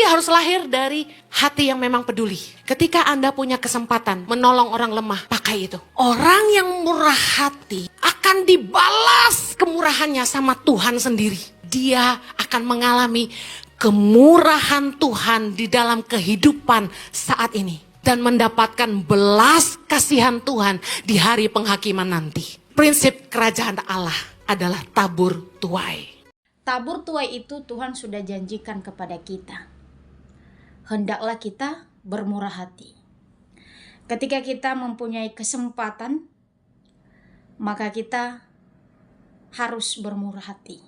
harus lahir dari hati yang memang peduli. Ketika Anda punya kesempatan menolong orang lemah, pakai itu. Orang yang murah hati akan dibalas kemurahannya sama Tuhan sendiri. Dia akan mengalami kemurahan Tuhan di dalam kehidupan saat ini. Dan mendapatkan belas kasihan Tuhan di hari penghakiman nanti. Prinsip kerajaan Allah adalah tabur tuai. Tabur tuai itu Tuhan sudah janjikan kepada kita. Hendaklah kita bermurah hati. Ketika kita mempunyai kesempatan, maka kita harus bermurah hati.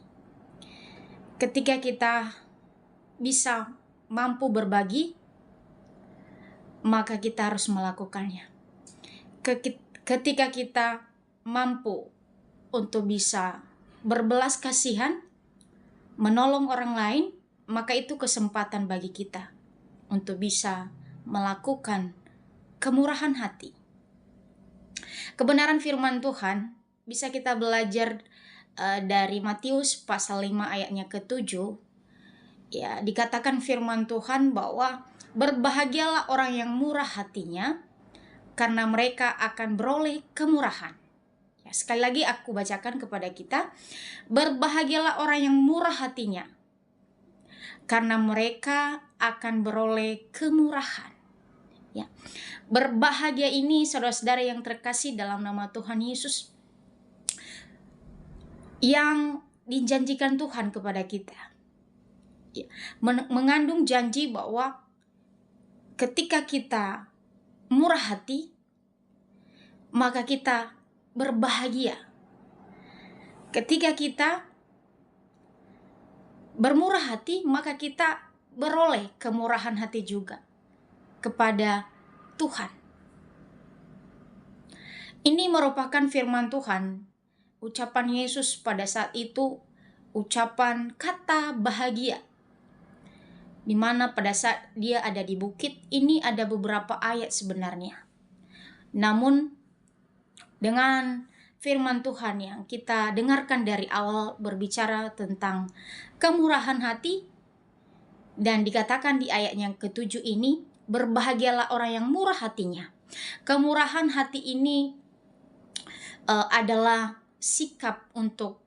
Ketika kita bisa mampu berbagi, maka kita harus melakukannya. Ketika kita mampu untuk bisa berbelas kasihan, menolong orang lain, maka itu kesempatan bagi kita untuk bisa melakukan kemurahan hati. Kebenaran firman Tuhan bisa kita belajar dari Matius pasal 5 ayatnya ke-7. Ya, dikatakan firman Tuhan bahwa berbahagialah orang yang murah hatinya, karena mereka akan beroleh kemurahan. Sekali lagi aku bacakan kepada kita. Berbahagialah orang yang murah hatinya, karena mereka akan beroleh kemurahan. Ya. Berbahagia ini saudara-saudara yang terkasih dalam nama Tuhan Yesus, yang dijanjikan Tuhan kepada kita. Ya. Mengandung janji bahwa ketika kita murah hati, maka kita berbahagia. Ketika kita bermurah hati, maka kita beroleh kemurahan hati juga kepada Tuhan. Ini merupakan firman Tuhan, ucapan Yesus pada saat itu, ucapan kata bahagia, di mana pada saat dia ada di bukit. Ini ada beberapa ayat sebenarnya, namun dengan firman Tuhan yang kita dengarkan dari awal berbicara tentang kemurahan hati, dan dikatakan di ayat yang ke-7 ini, berbahagialah orang yang murah hatinya. Kemurahan hati ini adalah sikap untuk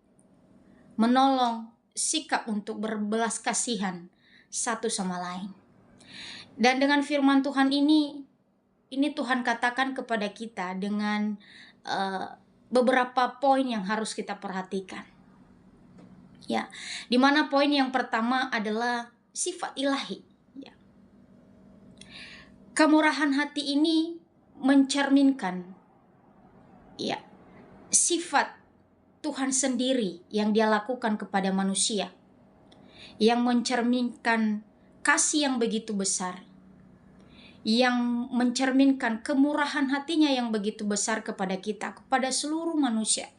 menolong, sikap untuk berbelas kasihan satu sama lain. Dan dengan firman Tuhan ini Tuhan katakan kepada kita dengan beberapa poin yang harus kita perhatikan. Ya, di mana poin yang pertama adalah sifat ilahi. Ya. Kemurahan hati ini mencerminkan ya sifat Tuhan sendiri yang Dia lakukan kepada manusia, yang mencerminkan kasih yang begitu besar, yang mencerminkan kemurahan hatinya yang begitu besar kepada kita, kepada seluruh manusia,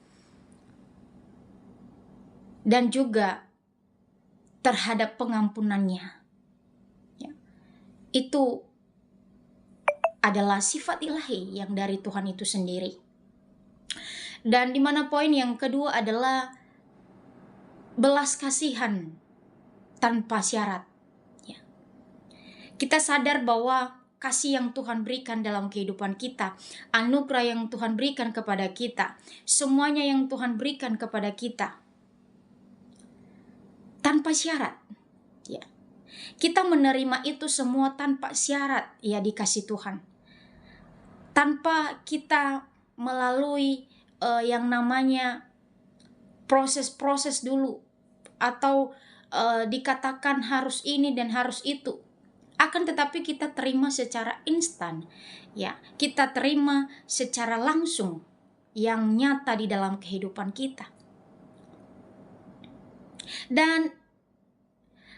dan juga terhadap pengampunannya. Ya. Itu adalah sifat ilahi yang dari Tuhan itu sendiri. Dan di mana poin yang kedua adalah belas kasihan tanpa syarat. Ya. Kita sadar bahwa kasih yang Tuhan berikan dalam kehidupan kita, anugerah yang Tuhan berikan kepada kita, semuanya yang Tuhan berikan kepada kita tanpa syarat. Ya. Kita menerima itu semua tanpa syarat, ya, dikasih Tuhan. Tanpa kita melalui yang namanya proses-proses dulu, atau dikatakan harus ini dan harus itu. Akan tetapi kita terima secara instan, ya, kita terima secara langsung yang nyata di dalam kehidupan kita. Dan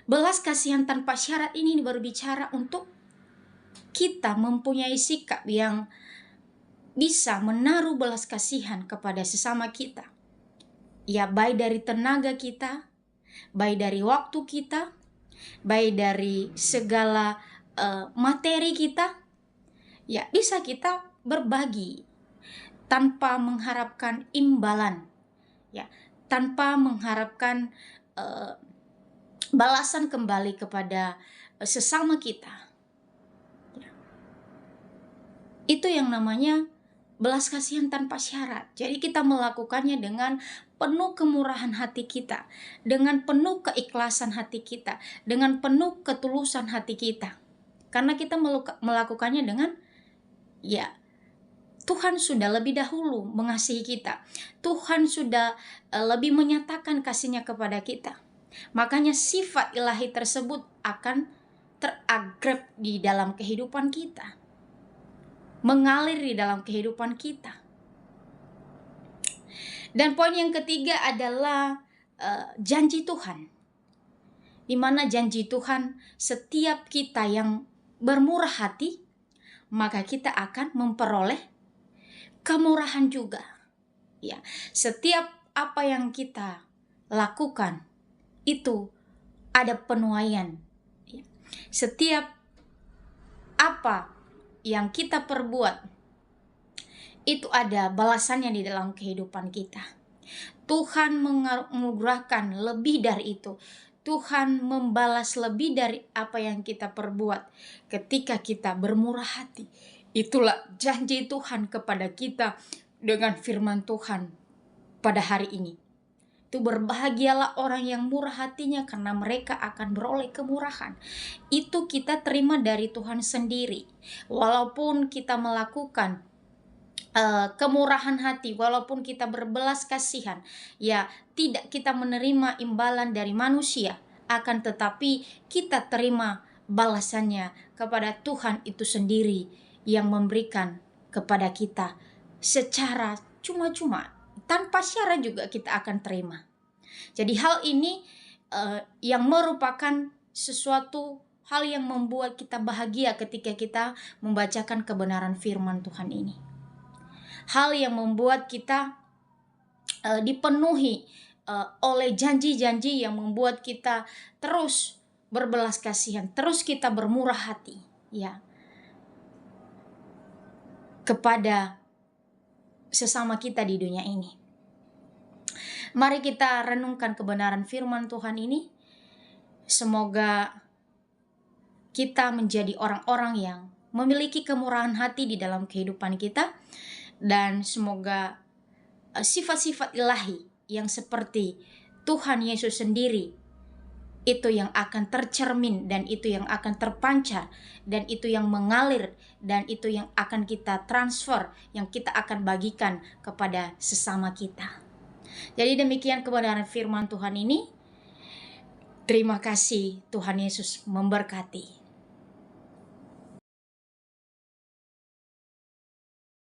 belas kasihan tanpa syarat ini berbicara untuk kita mempunyai sikap yang bisa menaruh belas kasihan kepada sesama kita, ya, baik dari tenaga kita, baik dari waktu kita, baik dari segala materi kita, ya, bisa kita berbagi tanpa mengharapkan imbalan, ya, tanpa mengharapkan balasan kembali kepada sesama kita. Itu yang namanya belas kasihan tanpa syarat. Jadi kita melakukannya dengan penuh kemurahan hati kita, dengan penuh keikhlasan hati kita, dengan penuh ketulusan hati kita. Karena kita melakukannya dengan, ya, Tuhan sudah lebih dahulu mengasihi kita. Tuhan sudah lebih menyatakan kasih-Nya kepada kita. Makanya sifat ilahi tersebut akan teragrep di dalam kehidupan kita, mengalir di dalam kehidupan kita. Dan poin yang ketiga adalah janji Tuhan, di mana janji Tuhan, setiap kita yang bermurah hati, maka kita akan memperoleh kemurahan juga. Ya, setiap apa yang kita lakukan itu ada penuaian. Ya. Setiap apa yang kita perbuat itu ada balasannya di dalam kehidupan kita. Tuhan menganugerahkan lebih dari itu. Tuhan membalas lebih dari apa yang kita perbuat ketika kita bermurah hati. Itulah janji Tuhan kepada kita dengan firman Tuhan pada hari ini. Itu berbahagialah orang yang murah hatinya karena mereka akan beroleh kemurahan. Itu kita terima dari Tuhan sendiri. Walaupun kita melakukan kemurahan hati, walaupun kita berbelas kasihan, ya tidak kita menerima imbalan dari manusia, akan tetapi kita terima balasannya kepada Tuhan itu sendiri yang memberikan kepada kita secara cuma-cuma, tanpa syarat juga kita akan terima. Jadi hal ini yang merupakan sesuatu hal yang membuat kita bahagia ketika kita membacakan kebenaran firman Tuhan ini. Hal yang membuat kita dipenuhi oleh janji-janji yang membuat kita terus berbelas kasihan, terus kita bermurah hati, ya, kepada sesama kita di dunia ini. Mari kita renungkan kebenaran firman Tuhan ini. Semoga kita menjadi orang-orang yang memiliki kemurahan hati di dalam kehidupan kita. Dan semoga sifat-sifat ilahi yang seperti Tuhan Yesus sendiri itu yang akan tercermin, dan itu yang akan terpancar, dan itu yang mengalir, dan itu yang akan kita transfer, yang kita akan bagikan kepada sesama kita. Jadi demikian kebenaran firman Tuhan ini. Terima kasih, Tuhan Yesus memberkati.